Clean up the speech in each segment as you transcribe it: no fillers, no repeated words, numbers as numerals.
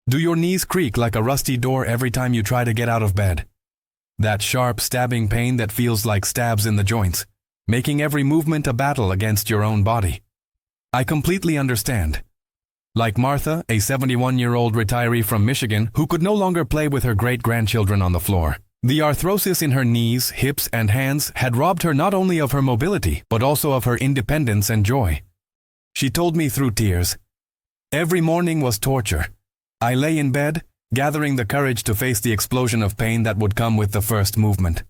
Do your knees creak like a rusty door every time you try to get out of bed? That sharp, stabbing pain that feels like stabs in the joints, making every movement a battle against your own body. I completely understand. Like Martha, a 71-year-old retiree from Michigan who could no longer play with her great-grandchildren on the floor, the arthrosis in her knees, hips, and hands had robbed her not only of her mobility, but also of her independence and joy. She told me through tears, "Every morning was torture. I lay in bed, gathering the courage to face the explosion of pain that would come with the first movement.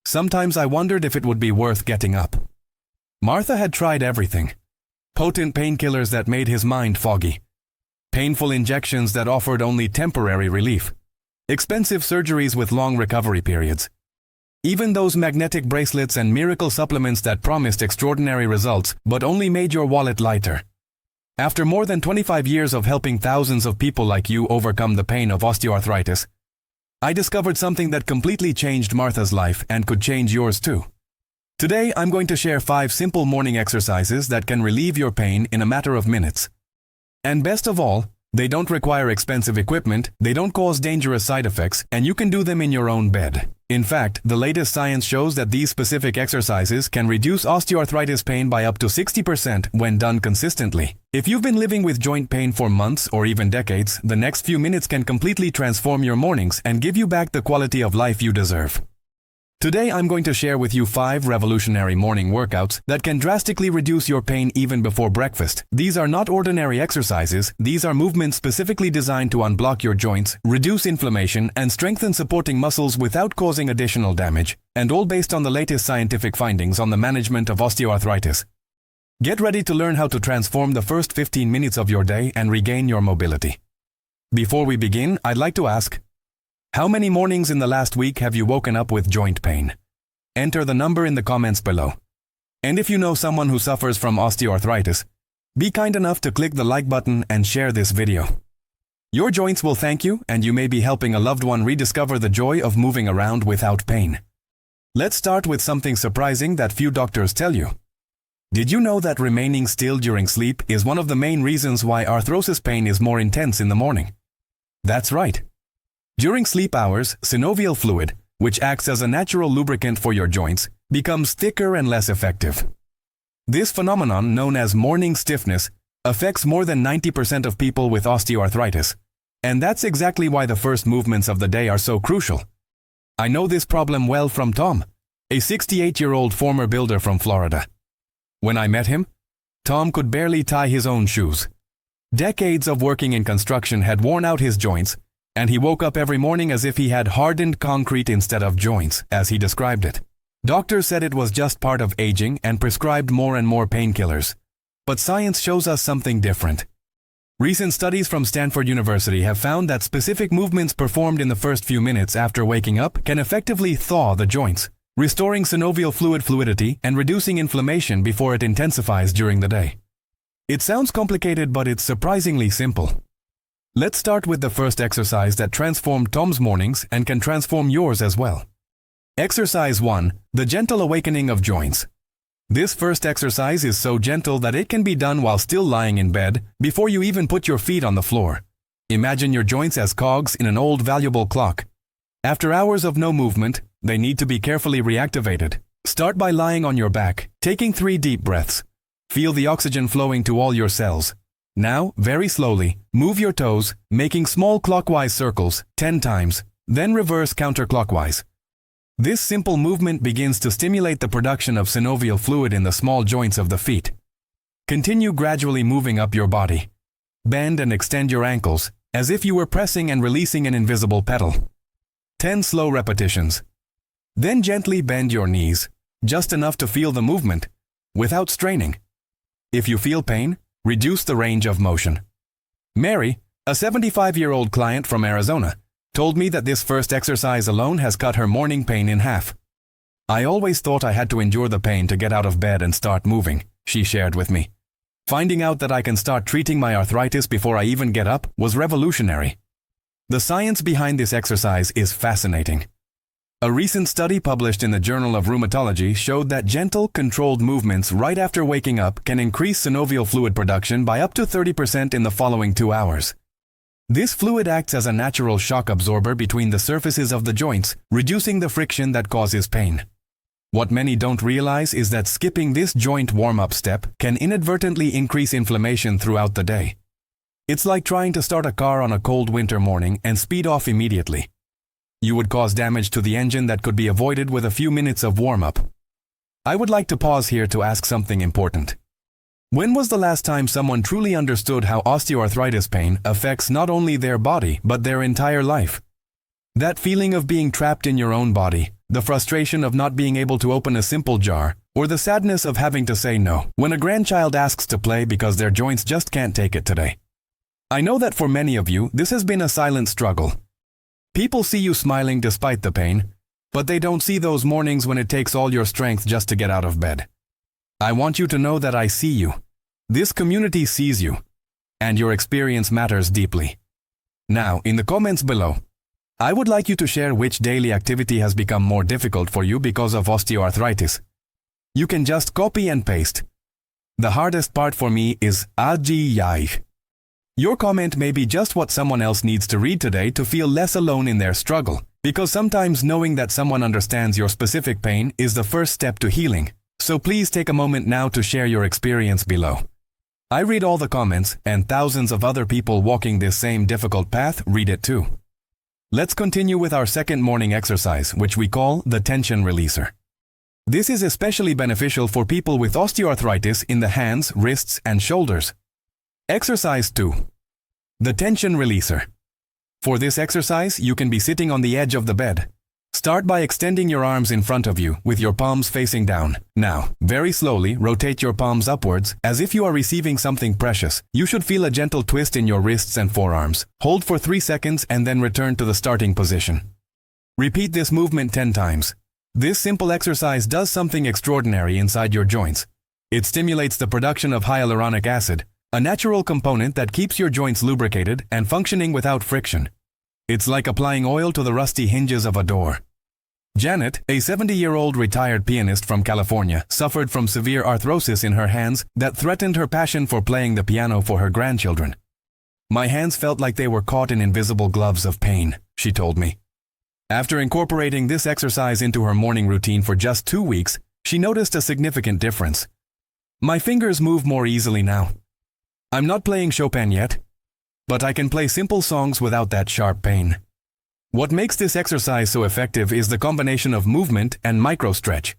Sometimes I wondered if it would be worth getting up." Martha had tried everything. Potent painkillers that made his mind foggy. Painful injections that offered only temporary relief. Expensive surgeries with long recovery periods. Even those magnetic bracelets and miracle supplements that promised extraordinary results but only made your wallet lighter. After more than 25 years of helping thousands of people like you overcome the pain of osteoarthritis, I discovered something that completely changed Martha's life and could change yours too. Today, I'm going to share 5 simple morning exercises that can relieve your pain in a matter of minutes. And best of all, they don't require expensive equipment, they don't cause dangerous side effects, and you can do them in your own bed. In fact, the latest science shows that these specific exercises can reduce osteoarthritis pain by up to 60% when done consistently. If you've been living with joint pain for months or even decades, the next few minutes can completely transform your mornings and give you back the quality of life you deserve. Today, I'm going to share with you 5 revolutionary morning workouts that can drastically reduce your pain even before breakfast. These are not ordinary exercises, these are movements specifically designed to unblock your joints, reduce inflammation, and strengthen supporting muscles without causing additional damage, and all based on the latest scientific findings on the management of osteoarthritis. Get ready to learn how to transform the first 15 minutes of your day and regain your mobility. Before we begin, I'd like to ask, how many mornings in the last week have you woken up with joint pain? Enter the number in the comments below. And if you know someone who suffers from osteoarthritis, be kind enough to click the like button and share this video. Your joints will thank you, and you may be helping a loved one rediscover the joy of moving around without pain. Let's start with something surprising that few doctors tell you. Did you know that remaining still during sleep is one of the main reasons why arthrosis pain is more intense in the morning? That's right. During sleep hours, synovial fluid, which acts as a natural lubricant for your joints, becomes thicker and less effective. This phenomenon, known as morning stiffness, affects more than 90% of people with osteoarthritis. And that's exactly why the first movements of the day are so crucial. I know this problem well from Tom, a 68-year-old former builder from Florida. When I met him, Tom could barely tie his own shoes. Decades of working in construction had worn out his joints, and he woke up every morning as if he had hardened concrete instead of joints, as he described it. Doctors said it was just part of aging and prescribed more and more painkillers. But science shows us something different. Recent studies from Stanford University have found that specific movements performed in the first few minutes after waking up can effectively thaw the joints, restoring synovial fluid fluidity and reducing inflammation before it intensifies during the day. It sounds complicated, but it's surprisingly simple. Let's start with the first exercise that transformed Tom's mornings and can transform yours as well. Exercise 1. The Gentle Awakening of Joints. This first exercise is so gentle that it can be done while still lying in bed, before you even put your feet on the floor. Imagine your joints as cogs in an old valuable clock. After hours of no movement, they need to be carefully reactivated. Start by lying on your back, taking 3 deep breaths. Feel the oxygen flowing to all your cells. Now, very slowly, move your toes, making small clockwise circles 10 times, then reverse counterclockwise. This simple movement begins to stimulate the production of synovial fluid in the small joints of the feet. Continue gradually moving up your body. Bend and extend your ankles, as if you were pressing and releasing an invisible pedal. 10 slow repetitions. Then gently bend your knees, just enough to feel the movement, without straining. If you feel pain, reduce the range of motion. Mary, a 75-year-old client from Arizona, told me that this first exercise alone has cut her morning pain in half. I always thought I had to endure the pain to get out of bed and start moving, she shared with me. Finding out that I can start treating my arthritis before I even get up was revolutionary. The science behind this exercise is fascinating. A recent study published in the Journal of Rheumatology showed that gentle, controlled movements right after waking up can increase synovial fluid production by up to 30% in the following 2 hours. This fluid acts as a natural shock absorber between the surfaces of the joints, reducing the friction that causes pain. What many don't realize is that skipping this joint warm-up step can inadvertently increase inflammation throughout the day. It's like trying to start a car on a cold winter morning and speed off immediately. You would cause damage to the engine that could be avoided with a few minutes of warm-up. I would like to pause here to ask something important. When was the last time someone truly understood how osteoarthritis pain affects not only their body but their entire life? That feeling of being trapped in your own body, the frustration of not being able to open a simple jar, or the sadness of having to say no when a grandchild asks to play because their joints just can't take it today. I know that for many of you, this has been a silent struggle. People see you smiling despite the pain, but they don't see those mornings when it takes all your strength just to get out of bed. I want you to know that I see you. This community sees you, and your experience matters deeply. Now, in the comments below, I would like you to share which daily activity has become more difficult for you because of osteoarthritis. You can just copy and paste. The hardest part for me is ajiyai. Your comment may be just what someone else needs to read today to feel less alone in their struggle, because sometimes knowing that someone understands your specific pain is the first step to healing. So please take a moment now to share your experience below. I read all the comments, and thousands of other people walking this same difficult path read it too. Let's continue with our second morning exercise, which we call the tension releaser. This is especially beneficial for people with osteoarthritis in the hands, wrists, and shoulders. Exercise 2. The tension releaser. For this exercise, you can be sitting on the edge of the bed. Start by extending your arms in front of you with your palms facing down. Now, very slowly rotate your palms upwards as if you are receiving something precious. You should feel a gentle twist in your wrists and forearms. Hold for 3 seconds and then return to the starting position. Repeat this movement 10 times. This simple exercise does something extraordinary inside your joints. It stimulates the production of hyaluronic acid, a natural component that keeps your joints lubricated and functioning without friction. It's like applying oil to the rusty hinges of a door. Janet, a 70-year-old retired pianist from California, suffered from severe arthrosis in her hands that threatened her passion for playing the piano for her grandchildren. "My hands felt like they were caught in invisible gloves of pain," she told me. After incorporating this exercise into her morning routine for just 2 weeks, she noticed a significant difference. "My fingers move more easily now. I'm not playing Chopin yet, but I can play simple songs without that sharp pain." What makes this exercise so effective is the combination of movement and micro-stretch.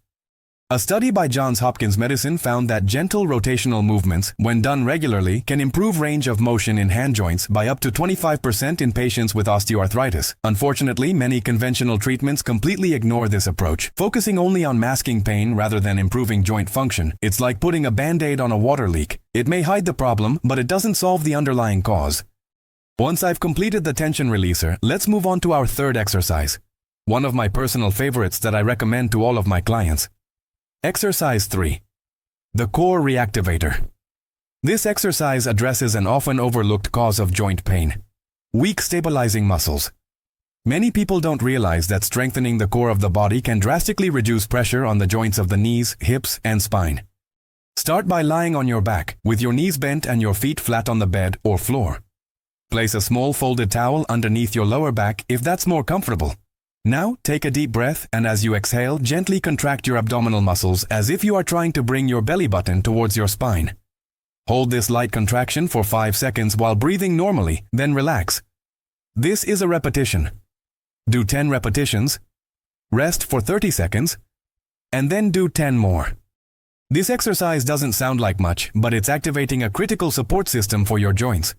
A study by Johns Hopkins Medicine found that gentle rotational movements, when done regularly, can improve range of motion in hand joints by up to 25% in patients with osteoarthritis. Unfortunately, many conventional treatments completely ignore this approach, focusing only on masking pain rather than improving joint function. It's like putting a band-aid on a water leak. It may hide the problem, but it doesn't solve the underlying cause. Once I've completed the tension releaser, let's move on to our third exercise. One of my personal favorites that I recommend to all of my clients. Exercise 3. The core reactivator. This exercise addresses an often overlooked cause of joint pain: weak stabilizing muscles. Many people don't realize that strengthening the core of the body can drastically reduce pressure on the joints of the knees, hips, and spine. Start by lying on your back, with your knees bent and your feet flat on the bed or floor. Place a small folded towel underneath your lower back if that's more comfortable. Now, take a deep breath, and as you exhale, gently contract your abdominal muscles as if you are trying to bring your belly button towards your spine. Hold this light contraction for 5 seconds while breathing normally, then relax. This is a repetition. Do 10 repetitions, rest for 30 seconds, and then do 10 more. This exercise doesn't sound like much, but it's activating a critical support system for your joints.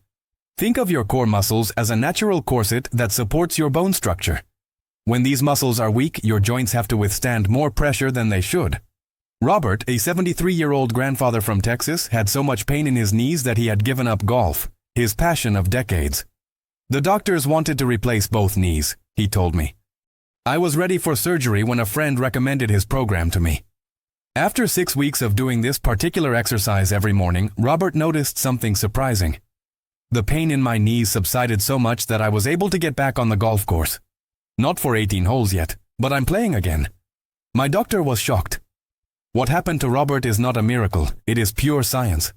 Think of your core muscles as a natural corset that supports your bone structure. When these muscles are weak, your joints have to withstand more pressure than they should. Robert, a 73-year-old grandfather from Texas, had so much pain in his knees that he had given up golf, his passion of decades. "The doctors wanted to replace both knees," he told me. "I was ready for surgery when a friend recommended his program to me." After 6 weeks of doing this particular exercise every morning, Robert noticed something surprising. The pain in my knees subsided so much that I was able to get back on the golf course. Not for 18 holes yet, but I'm playing again. My doctor was shocked. What happened to Robert is not a miracle, it is pure science.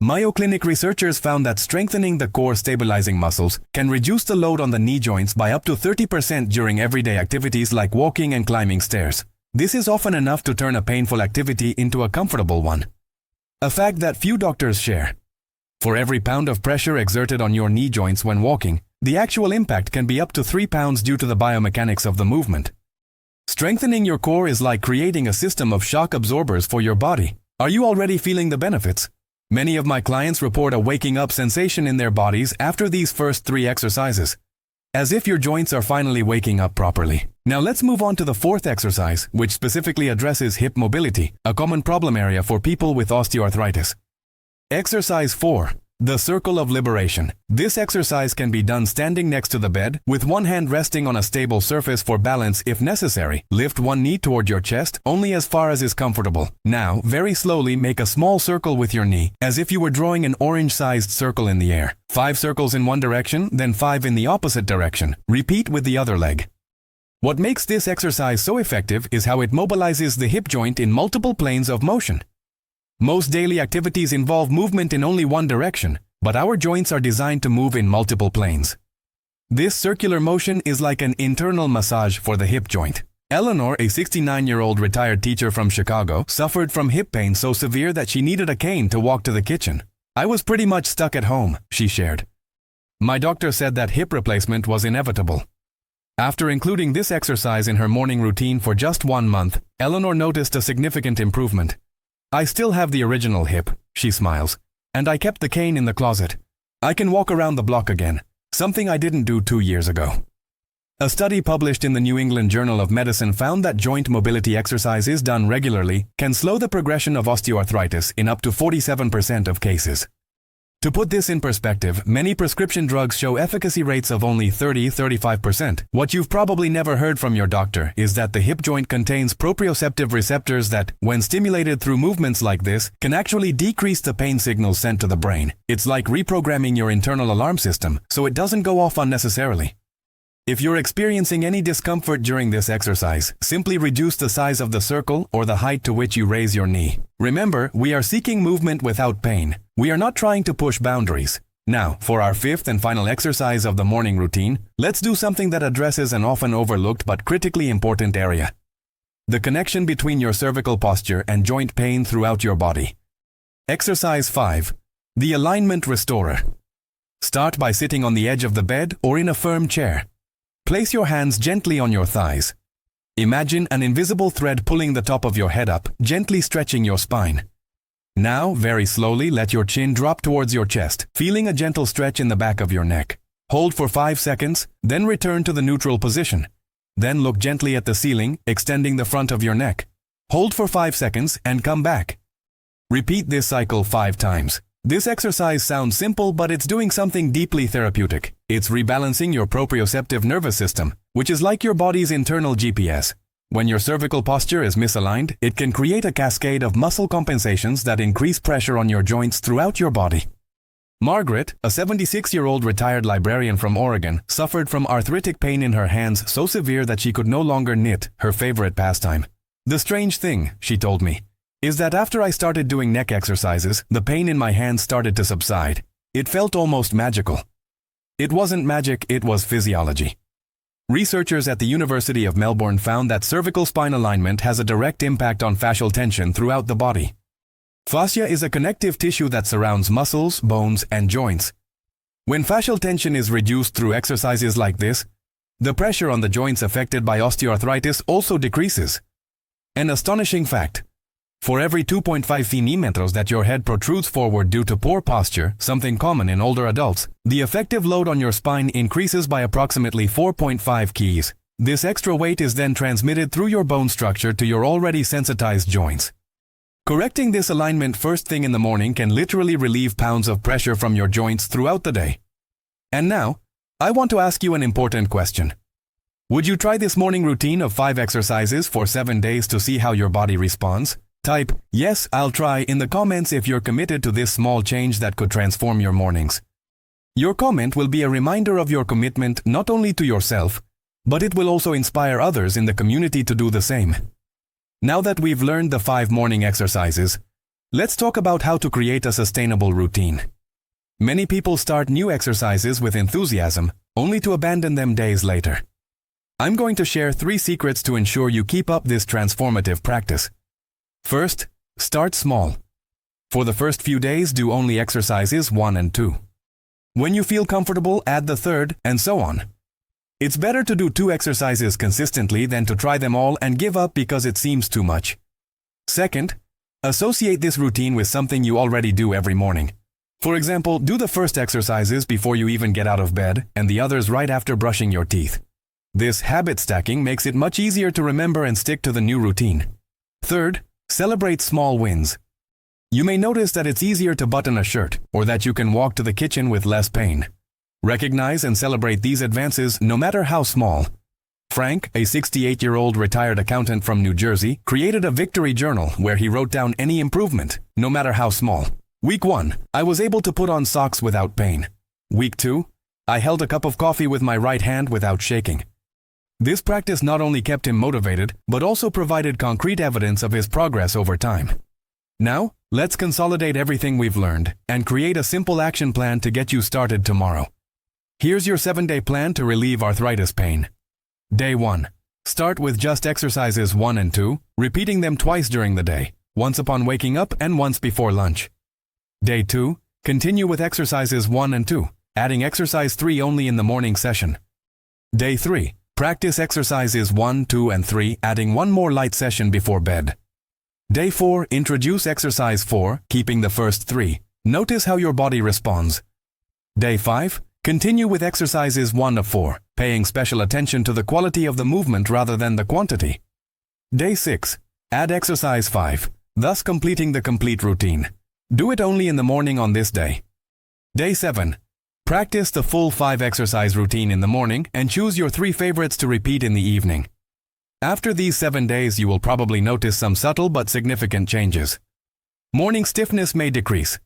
Mayo Clinic researchers found that strengthening the core stabilizing muscles can reduce the load on the knee joints by up to 30% during everyday activities like walking and climbing stairs. This is often enough to turn a painful activity into a comfortable one. A fact that few doctors share. For every pound of pressure exerted on your knee joints when walking, the actual impact can be up to 3 pounds due to the biomechanics of the movement. Strengthening your core is like creating a system of shock absorbers for your body. Are you already feeling the benefits? Many of my clients report a waking up sensation in their bodies after these first 3 exercises, as if your joints are finally waking up properly. Now let's move on to the 4th exercise, which specifically addresses hip mobility, a common problem area for people with osteoarthritis. Exercise 4. The Circle of Liberation. This exercise can be done standing next to the bed, with one hand resting on a stable surface for balance if necessary. Lift one knee toward your chest, only as far as is comfortable. Now, very slowly make a small circle with your knee, as if you were drawing an orange-sized circle in the air. 5 circles in one direction, then 5 in the opposite direction. Repeat with the other leg. What makes this exercise so effective is how it mobilizes the hip joint in multiple planes of motion. Most daily activities involve movement in only one direction, but our joints are designed to move in multiple planes. This circular motion is like an internal massage for the hip joint. Eleanor, a 69-year-old retired teacher from Chicago, suffered from hip pain so severe that she needed a cane to walk to the kitchen. "I was pretty much stuck at home," she shared. "My doctor said that hip replacement was inevitable." After including this exercise in her morning routine for just 1 month, Eleanor noticed a significant improvement. "I still have the original hip," she smiles, "and I kept the cane in the closet. I can walk around the block again, something I didn't do 2 years ago." A study published in the New England Journal of Medicine found that joint mobility exercises done regularly can slow the progression of osteoarthritis in up to 47% of cases. To put this in perspective, many prescription drugs show efficacy rates of only 30–35%. What you've probably never heard from your doctor is that the hip joint contains proprioceptive receptors that, when stimulated through movements like this, can actually decrease the pain signals sent to the brain. It's like reprogramming your internal alarm system, so it doesn't go off unnecessarily. If you're experiencing any discomfort during this exercise, simply reduce the size of the circle or the height to which you raise your knee. Remember, we are seeking movement without pain. We are not trying to push boundaries. Now, for our 5th and final exercise of the morning routine, let's do something that addresses an often overlooked but critically important area: the connection between your cervical posture and joint pain throughout your body. Exercise 5. The Alignment Restorer. Start by sitting on the edge of the bed or in a firm chair. Place your hands gently on your thighs. Imagine an invisible thread pulling the top of your head up, gently stretching your spine. Now, very slowly, let your chin drop towards your chest, feeling a gentle stretch in the back of your neck. Hold for 5 seconds, then return to the neutral position. Then look gently at the ceiling, extending the front of your neck. Hold for 5 seconds and come back. Repeat this cycle 5 times. This exercise sounds simple, but it's doing something deeply therapeutic. It's rebalancing your proprioceptive nervous system, which is like your body's internal GPS. When your cervical posture is misaligned, it can create a cascade of muscle compensations that increase pressure on your joints throughout your body. Margaret, a 76-year-old retired librarian from Oregon, suffered from arthritic pain in her hands so severe that she could no longer knit, her favorite pastime. "The strange thing," she told me, "is that after I started doing neck exercises, the pain in my hands started to subside. It felt almost magical." It wasn't magic, it was physiology. Researchers at the University of Melbourne found that cervical spine alignment has a direct impact on fascial tension throughout the body. Fascia is a connective tissue that surrounds muscles, bones, and joints. When fascial tension is reduced through exercises like this, the pressure on the joints affected by osteoarthritis also decreases. An astonishing fact: for every 2.5 centimeters that your head protrudes forward due to poor posture, something common in older adults, the effective load on your spine increases by approximately 4.5 kgs. This extra weight is then transmitted through your bone structure to your already sensitized joints. Correcting this alignment first thing in the morning can literally relieve pounds of pressure from your joints throughout the day. And now, I want to ask you an important question. Would you try this morning routine of 5 exercises for 7 days to see how your body responds? Type, "Yes, I'll try" in the comments if you're committed to this small change that could transform your mornings. Your comment will be a reminder of your commitment not only to yourself, but it will also inspire others in the community to do the same. Now that we've learned the 5 morning exercises, Let's talk about how to create a sustainable routine. Many people start new exercises with enthusiasm, only to abandon them days later. I'm going to share 3 secrets to ensure you keep up this transformative practice. First, start small. For the first few days, do only exercises 1 and 2. When you feel comfortable, add the third, and so on. It's better to do 2 exercises consistently than to try them all and give up because it seems too much. Second, associate this routine with something you already do every morning. For example, do the first exercises before you even get out of bed and the others right after brushing your teeth. This habit stacking makes it much easier to remember and stick to the new routine. Third, celebrate small wins. You may notice that it's easier to button a shirt or that you can walk to the kitchen with less pain. Recognize and celebrate these advances no matter how small. Frank, a 68-year-old retired accountant from New Jersey, created a victory journal where he wrote down any improvement, no matter how small. Week 1, I was able to put on socks without pain. Week 2, I held a cup of coffee with my right hand without shaking. This practice not only kept him motivated, but also provided concrete evidence of his progress over time. Now, let's consolidate everything we've learned and create a simple action plan to get you started tomorrow. Here's your 7-day plan to relieve arthritis pain. Day 1. Start with just exercises 1 and 2, repeating them twice during the day, once upon waking up and once before lunch. Day 2. Continue with exercises 1 and 2, adding exercise 3 only in the morning session. Day 3. Practice exercises 1, 2, and 3, adding 1 more light session before bed. Day 4. Introduce exercise 4, keeping the first 3. Notice how your body responds. Day 5. Continue with exercises 1 of 4, paying special attention to the quality of the movement rather than the quantity. Day 6. Add exercise 5, thus completing the complete routine. Do it only in the morning on this day. Day 7. Practice the full 5 exercise routine in the morning and choose your 3 favorites to repeat in the evening. After these 7 days, you will probably notice some subtle but significant changes. Morning stiffness may decrease.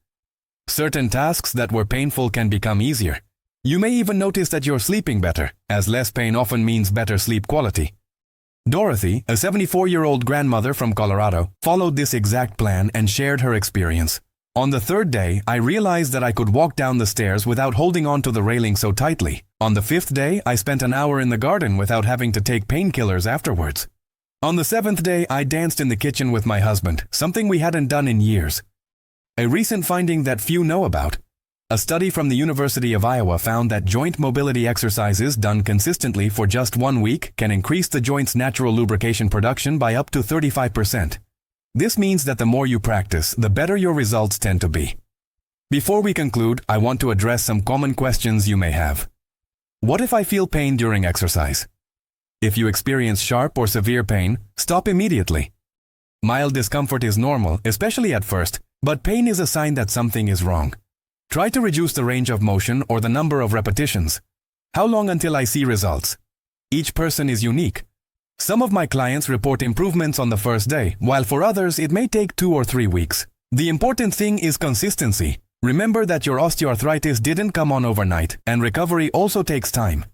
Certain tasks that were painful can become easier. You may even notice that you're sleeping better, as less pain often means better sleep quality. Dorothy, a 74-year-old grandmother from Colorado, followed this exact plan and shared her experience. On the 3rd day, I realized that I could walk down the stairs without holding on to the railing so tightly. On the 5th day, I spent an hour in the garden without having to take painkillers afterwards. On the 7th day, I danced in the kitchen with my husband, something we hadn't done in years. A recent finding that few know about. A study from the University of Iowa found that joint mobility exercises done consistently for just 1 week can increase the joint's natural lubrication production by up to 35%. This means that the more you practice, the better your results tend to be. Before we conclude, I want to address some common questions you may have. What if I feel pain during exercise? If you experience sharp or severe pain, stop immediately. Mild discomfort is normal, especially at first, but pain is a sign that something is wrong. Try to reduce the range of motion or the number of repetitions. How long until I see results? Each person is unique. Some of my clients report improvements on the first day, while for others it may take 2 or 3 weeks. The important thing is consistency. Remember that your osteoarthritis didn't come on overnight, and recovery also takes time.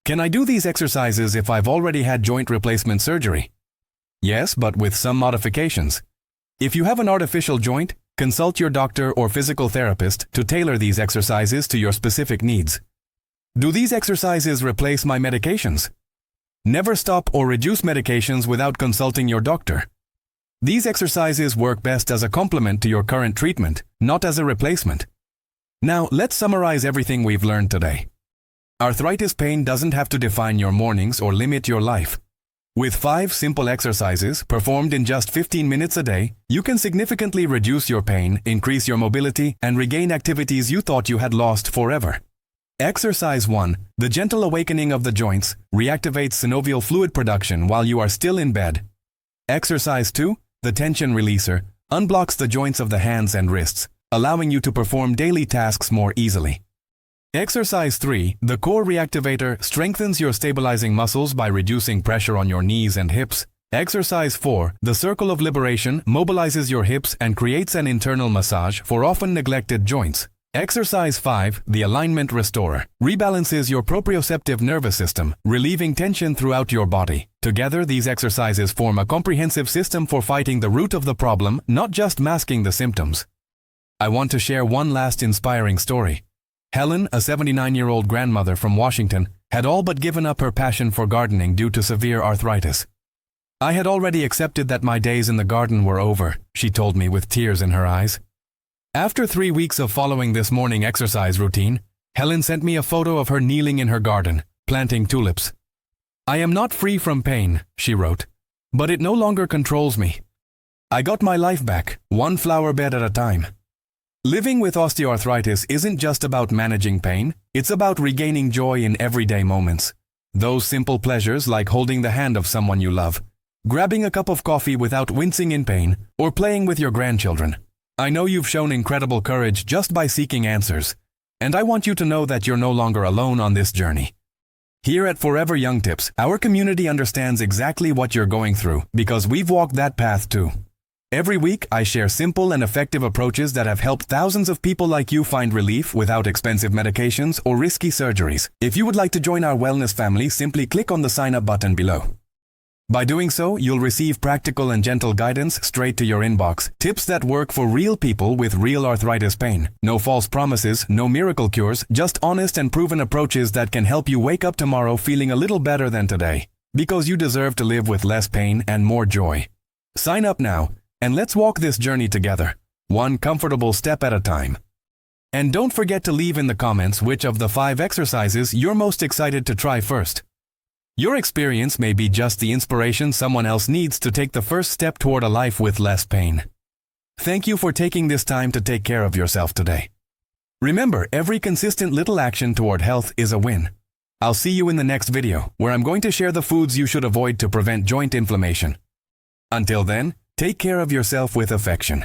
Can I do these exercises if I've already had joint replacement surgery? Yes, but with some modifications. If you have an artificial joint, consult your doctor or physical therapist to tailor these exercises to your specific needs. Do these exercises replace my medications? Never stop or reduce medications without consulting your doctor. These exercises work best as a complement to your current treatment, not as a replacement. Now, let's summarize everything we've learned today. Arthritis pain doesn't have to define your mornings or limit your life. With 5 simple exercises performed in just 15 minutes a day, you can significantly reduce your pain, increase your mobility, and regain activities you thought you had lost forever. Exercise 1, the gentle awakening of the joints, reactivates synovial fluid production while you are still in bed. Exercise 2, the tension releaser, unblocks the joints of the hands and wrists, allowing you to perform daily tasks more easily. Exercise 3, the core reactivator, strengthens your stabilizing muscles by reducing pressure on your knees and hips. Exercise 4, the circle of liberation, mobilizes your hips and creates an internal massage for often neglected joints. Exercise 5, the Alignment Restorer, rebalances your proprioceptive nervous system, relieving tension throughout your body. Together, these exercises form a comprehensive system for fighting the root of the problem, not just masking the symptoms. I want to share one last inspiring story. Helen, a 79-year-old grandmother from Washington, had all but given up her passion for gardening due to severe arthritis. I had already accepted that my days in the garden were over, she told me with tears in her eyes. After 3 weeks of following this morning exercise routine, Helen sent me a photo of her kneeling in her garden, planting tulips. I am not free from pain, she wrote, but it no longer controls me. I got my life back, one flower bed at a time. Living with osteoarthritis isn't just about managing pain, it's about regaining joy in everyday moments. Those simple pleasures like holding the hand of someone you love, grabbing a cup of coffee without wincing in pain, or playing with your grandchildren. I know you've shown incredible courage just by seeking answers, and I want you to know that you're no longer alone on this journey. Here at Forever Young Tips, our community understands exactly what you're going through because we've walked that path too. Every week, I share simple and effective approaches that have helped thousands of people like you find relief without expensive medications or risky surgeries. If you would like to join our wellness family, simply click on the sign up button below. By doing so, you'll receive practical and gentle guidance straight to your inbox. Tips that work for real people with real arthritis pain. No false promises, no miracle cures, just honest and proven approaches that can help you wake up tomorrow feeling a little better than today. Because you deserve to live with less pain and more joy. Sign up now, and let's walk this journey together, one comfortable step at a time. And don't forget to leave in the comments which of the 5 exercises you're most excited to try first. Your experience may be just the inspiration someone else needs to take the first step toward a life with less pain. Thank you for taking this time to take care of yourself today. Remember, every consistent little action toward health is a win. I'll see you in the next video, where I'm going to share the foods you should avoid to prevent joint inflammation. Until then, take care of yourself with affection.